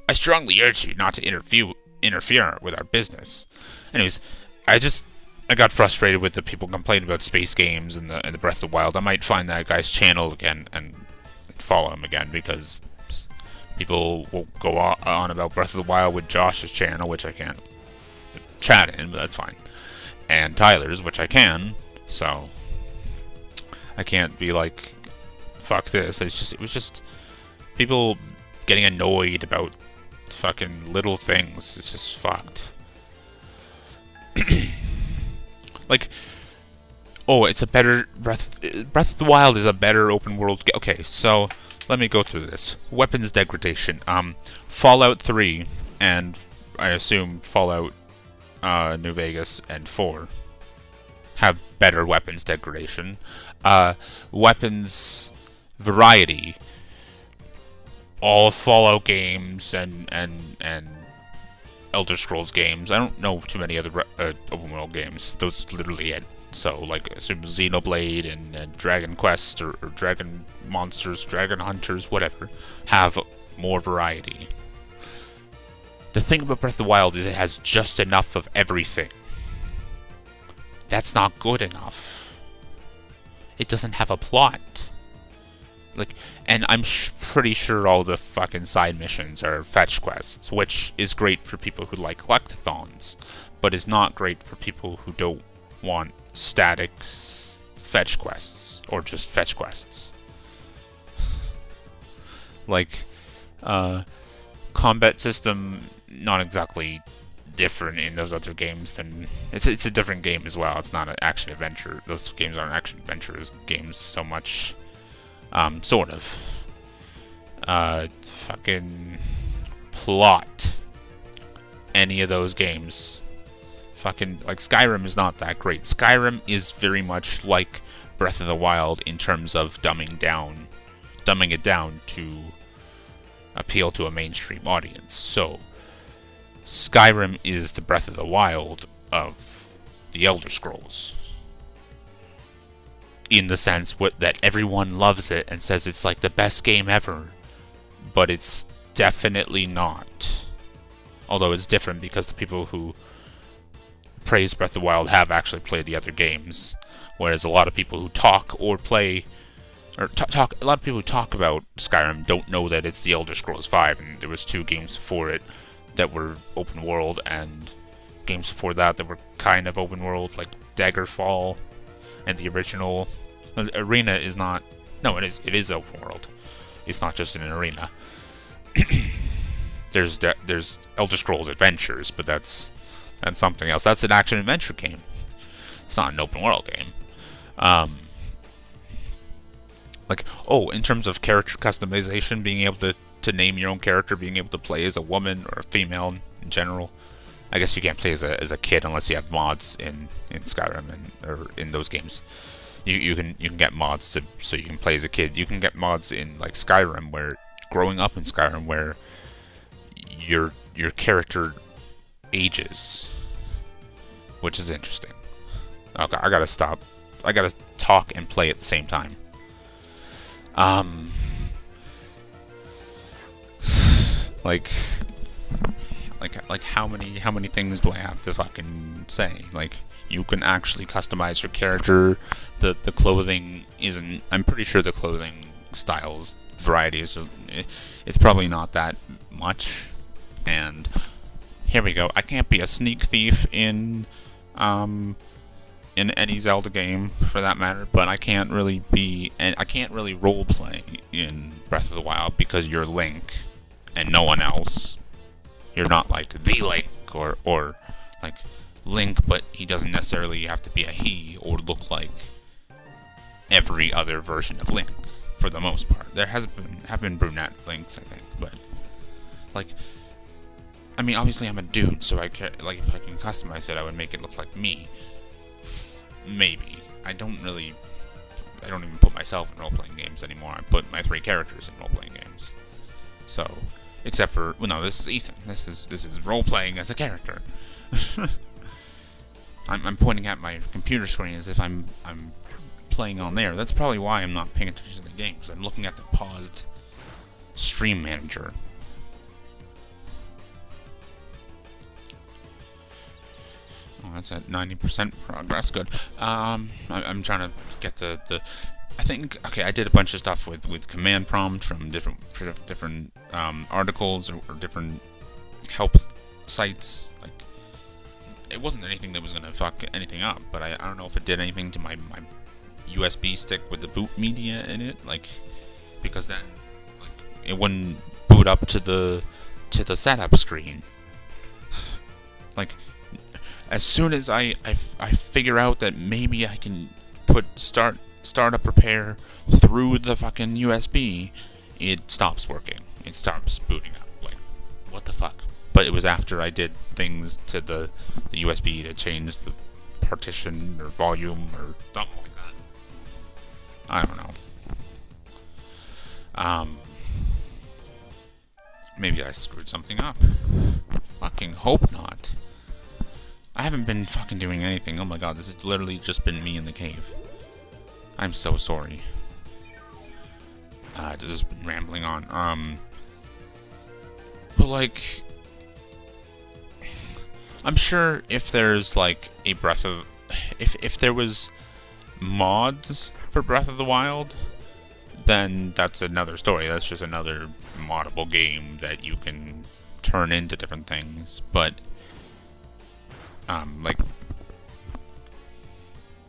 I strongly urge you not to interfere with our business. Anyways, I got frustrated with the people complaining about space games and the Breath of the Wild. I might find that guy's channel again and follow him again, because people will go on about Breath of the Wild with Josh's channel, which I can't chat in, but that's fine, and Tyler's, which I can. So I can't be like, fuck this. It was just people getting annoyed about fucking little things. It's just fucked. Like, oh, it's a better Breath of the Wild is a better open world game. Okay, so let me go through this. Weapons degradation. Fallout 3 and I assume Fallout New Vegas and 4 have better weapons degradation. Weapons variety. All Fallout games and Elder Scrolls games. I don't know too many other open world games. Those literally it. So, like, assume Xenoblade and Dragon Quest or Dragon Monsters, Dragon Hunters, whatever, have more variety. The thing about Breath of the Wild is it has just enough of everything. That's not good enough. It doesn't have a plot. Like, and I'm pretty sure all the fucking side missions are fetch quests, which is great for people who like collectathons, but is not great for people who don't want static fetch quests, or just fetch quests. Like, combat system, not exactly different in those other games than... It's a different game as well. It's not an action-adventure. Those games aren't action-adventure games so much. Sort of. Fucking plot. Any of those games. Fucking, like, Skyrim is not that great. Skyrim is very much like Breath of the Wild in terms of dumbing it down to appeal to a mainstream audience. So, Skyrim is the Breath of the Wild of the Elder Scrolls. In the sense that everyone loves it and says it's like the best game ever. But it's definitely not. Although it's different because the people who praise Breath of the Wild have actually played the other games. Whereas a lot of people who talk or play... Or talk, a lot of people who talk about Skyrim don't know that it's the Elder Scrolls V, and there was 2 games before it that were open world, and games before that were kind of open world, like Daggerfall. And the original arena is not... No, it is open world. It's not just an arena. There's Elder Scrolls Adventures, but that's something else. That's an action-adventure game. It's not an open world game. Like, oh, in terms of character customization, being able to name your own character, being able to play as a woman or a female in general. I guess you can't play as a kid unless you have mods in Skyrim or in those games. You can get mods so you can play as a kid. You can get mods in like Skyrim, where growing up in Skyrim, where your character ages, which is interesting. Okay, I gotta stop. I gotta talk and play at the same time. Like how many things do I have to fucking say? Like, you can actually customize your character. The clothing isn't... I'm pretty sure the clothing styles variety is... It's probably not that much. And here we go. I can't be a sneak thief in any Zelda game, for that matter, but I can't really roleplay in Breath of the Wild because you're Link and no one else. You're not like the Link or like Link, but he doesn't necessarily have to be a he or look like every other version of Link, for the most part. There have been brunette Links, I think, but like, I mean, obviously I'm a dude, so if I can customize it, I would make it look like me. Maybe. I don't even put myself in role-playing games anymore. I put my 3 characters in role-playing games. So, except for, well, no, this is Ethan. This is role-playing as a character. I'm pointing at my computer screen as if I'm playing on there. That's probably why I'm not paying attention to the game, because I'm looking at the paused stream manager. it's at 90% progress. Good. I'm trying to get the. I think, okay, I did a bunch of stuff with command prompt from different articles or different help sites. Like, it wasn't anything that was gonna fuck anything up, but I don't know if it did anything to my USB stick with the boot media in it, like, because then, like, it wouldn't boot up to the setup screen. Like, as soon as I figure out that maybe I can put startup repair through the fucking USB, it stops working. It stops booting up. Like, what the fuck? But it was after I did things to the USB to change the partition or volume or something like that. I don't know. Maybe I screwed something up. Fucking hope not. I haven't been fucking doing anything. Oh my god, this has literally just been me in the cave. I'm so sorry. Just been rambling on. But like, I'm sure if there's like a if there was mods for Breath of the Wild, then that's another story. That's just another moddable game that you can turn into different things. But like,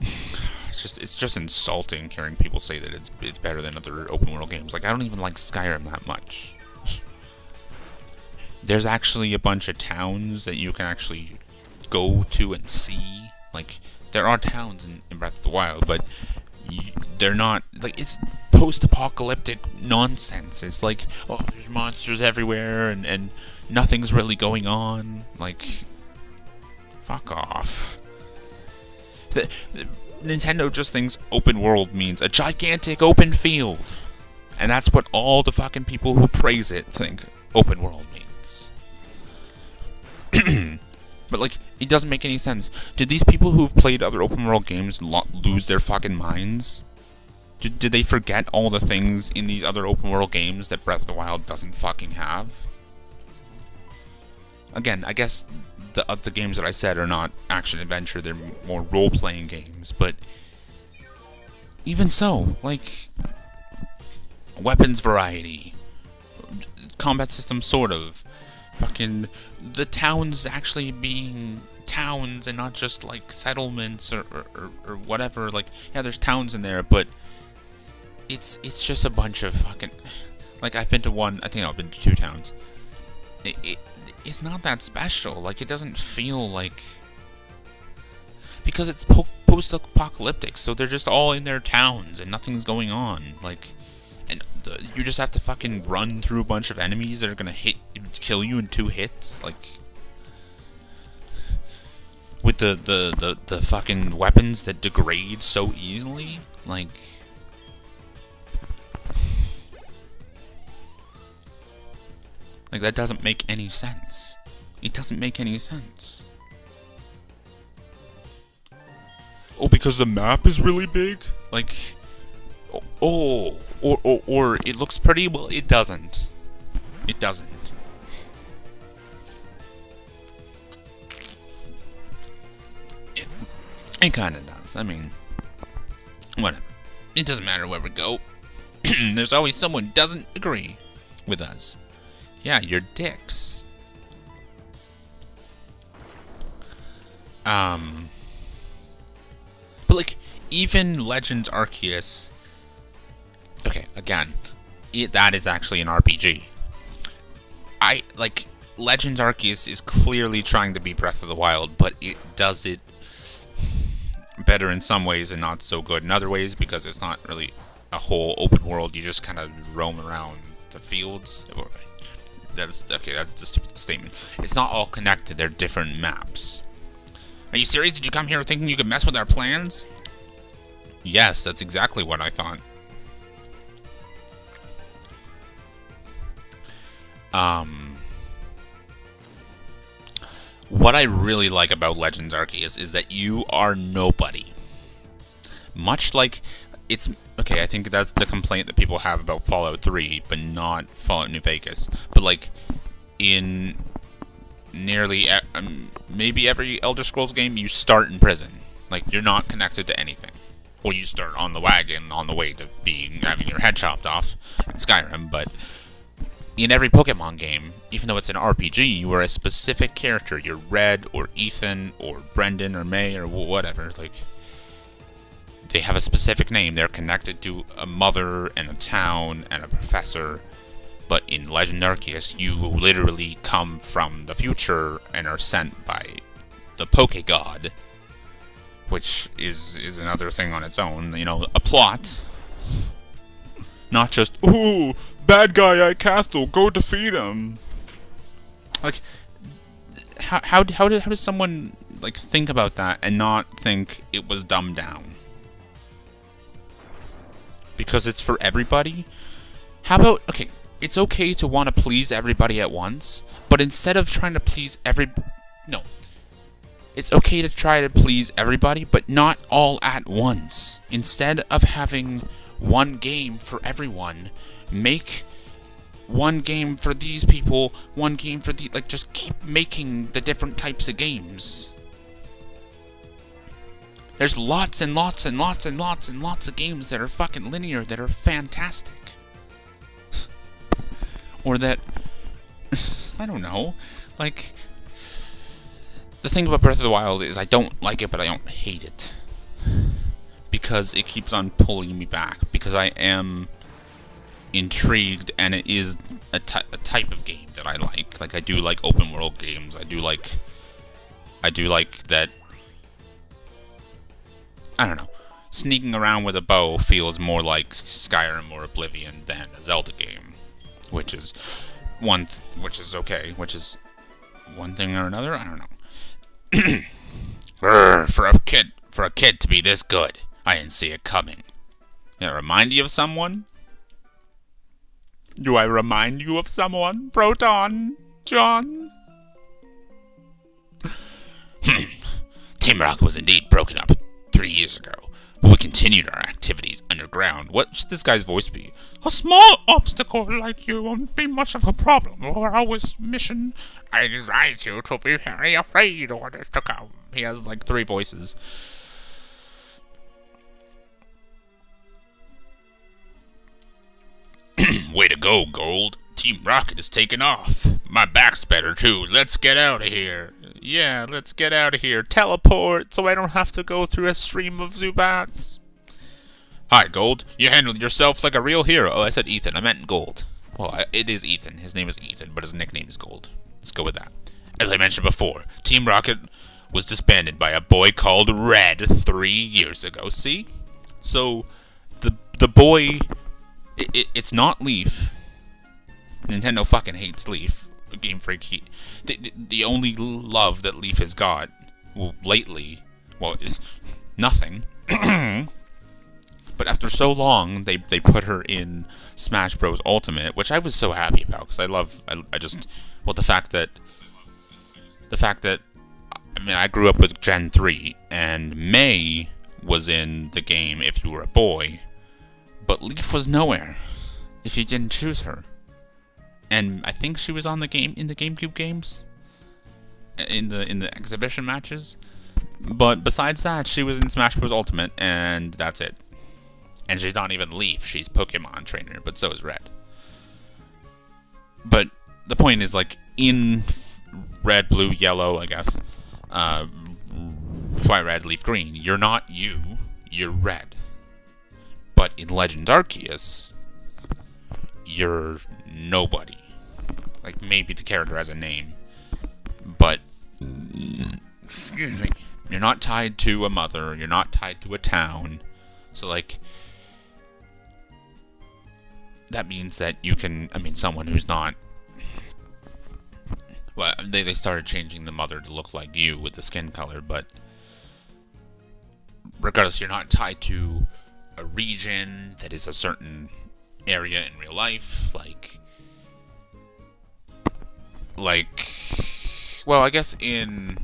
it's just insulting hearing people say that it's better than other open world games. Like, I don't even like Skyrim that much. There's actually a bunch of towns that you can actually go to and see. Like, there are towns in Breath of the Wild, but they're not, like, it's post-apocalyptic nonsense. It's like, oh, there's monsters everywhere and nothing's really going on. Like, fuck off. Nintendo just thinks open world means a gigantic open field. And that's what all the fucking people who praise it think open world means. But, like, it doesn't make any sense. Did these people who've played other open world games lose their fucking minds? Did they forget all the things in these other open world games that Breath of the Wild doesn't fucking have? Again, I guess the games that I said are not action-adventure, they're more role-playing games, but even so, like, weapons variety, combat system sort of, fucking, the towns actually being towns and not just, like, settlements or whatever. Like, yeah, there's towns in there, but it's just a bunch of fucking, like, I've been to one, I think I've been to 2 towns. It's not that special. Like, it doesn't feel like, because it's post-apocalyptic, so they're just all in their towns and nothing's going on. Like, and you just have to fucking run through a bunch of enemies that are gonna kill you in 2 hits. Like, with the fucking weapons that degrade so easily. Like, that doesn't make any sense. It doesn't make any sense. Oh, because the map is really big? Like, oh, or it looks pretty? Well, it doesn't. It doesn't. It kind of does. I mean, whatever. It doesn't matter where we go. There's always someone who doesn't agree with us. Yeah, you're dicks. But, like, even Legends Arceus... Okay, again, that is actually an RPG. Like, Legends Arceus is clearly trying to be Breath of the Wild, but it does it better in some ways and not so good in other ways, because it's not really a whole open world. You just kind of roam around the fields. That's a stupid statement. It's not all connected. They're different maps. Are you serious? Did you come here thinking you could mess with our plans? Yes, that's exactly what I thought. What I really like about Legends Arceus is that you are nobody. Much like it's... Okay, I think that's the complaint that people have about Fallout 3, but not Fallout New Vegas. But, like, in maybe every Elder Scrolls game, you start in prison. Like, you're not connected to anything. Or you start on the wagon on the way to having your head chopped off in Skyrim, but in every Pokemon game, even though it's an RPG, you are a specific character. You're Red, or Ethan, or Brendan, or May, or whatever. Like, they have a specific name. They're connected to a mother, and a town, and a professor. But in Legend Arceus, you literally come from the future and are sent by the Poké-God, which is another thing on its own. You know, a plot. Not just, ooh, bad guy at castle, go defeat him. Like, how does someone, like, think about that and not think it was dumbed down? Because it's for everybody? How about, okay, it's okay to want to please everybody at once, but instead of trying to please no. It's okay to try to please everybody, but not all at once. Instead of having one game for everyone, make one game for these people, one game for the... Like, just keep making the different types of games. There's lots and lots and lots and lots and lots of games that are fucking linear, that are fantastic. Or that... I don't know. Like... The thing about Breath of the Wild is I don't like it, but I don't hate it. Because it keeps on pulling me back. Because I am intrigued, and it is a type of game that I like. Like, I do like open world games. I do like that... I don't know. Sneaking around with a bow feels more like Skyrim or Oblivion than a Zelda game. Which is okay. Which is one thing or another? I don't know. For a kid to be this good, I didn't see it coming. Did I remind you of someone? Do I remind you of someone, Proton John? Team Rocket was indeed broken up 3 years ago, but we continued our activities underground. What should this guy's voice be? A small obstacle like you won't be much of a problem for our mission. I invite you to be very afraid of what is to come. He has like 3 voices. Way to go, Gold. Team Rocket is taking off. My back's better too. Let's get out of here. Yeah, let's get out of here. Teleport so I don't have to go through a stream of Zubats. Hi, Gold. You handled yourself like a real hero. Oh, I said Ethan. I meant Gold. Well, it is Ethan. His name is Ethan, but his nickname is Gold. Let's go with that. As I mentioned before, Team Rocket was disbanded by a boy called Red 3 years ago. See? So, the boy... It's not Leaf. Nintendo fucking hates Leaf. Game Freak. The only love that Leaf has got, well, lately, well, is nothing. But after so long, they put her in Smash Bros. Ultimate, which I was so happy about, because the fact that, I mean, I grew up with Gen 3, and May was in the game if you were a boy, but Leaf was nowhere if you didn't choose her. And I think she was on the game in the GameCube games, in the exhibition matches. But besides that, she was in Smash Bros. Ultimate, and that's it. And she's not even Leaf; she's Pokemon trainer, but so is Red. But the point is, like, in Red, Blue, Yellow, I guess, Fire Red, Leaf Green, you're not you, you're Red. But in Legend Arceus, you're nobody. Like, maybe the character has a name, but, excuse me, you're not tied to a mother, you're not tied to a town, so, like, that means that you can, I mean, someone who's not, well, they started changing the mother to look like you with the skin color, but regardless, you're not tied to a region that is a certain area in real life, like, well, I guess in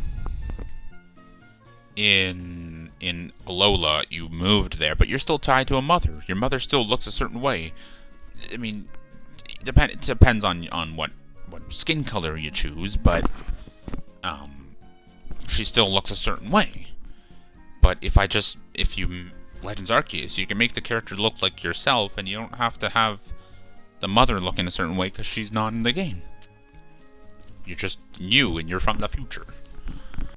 Alola, you moved there, but you're still tied to a mother. Your mother still looks a certain way. I mean, it depends on what skin color you choose, but she still looks a certain way. But if you Legends Arceus, you can make the character look like yourself, and you don't have to have the mother look in a certain way because she's not in the game. You're just you, and you're from the future.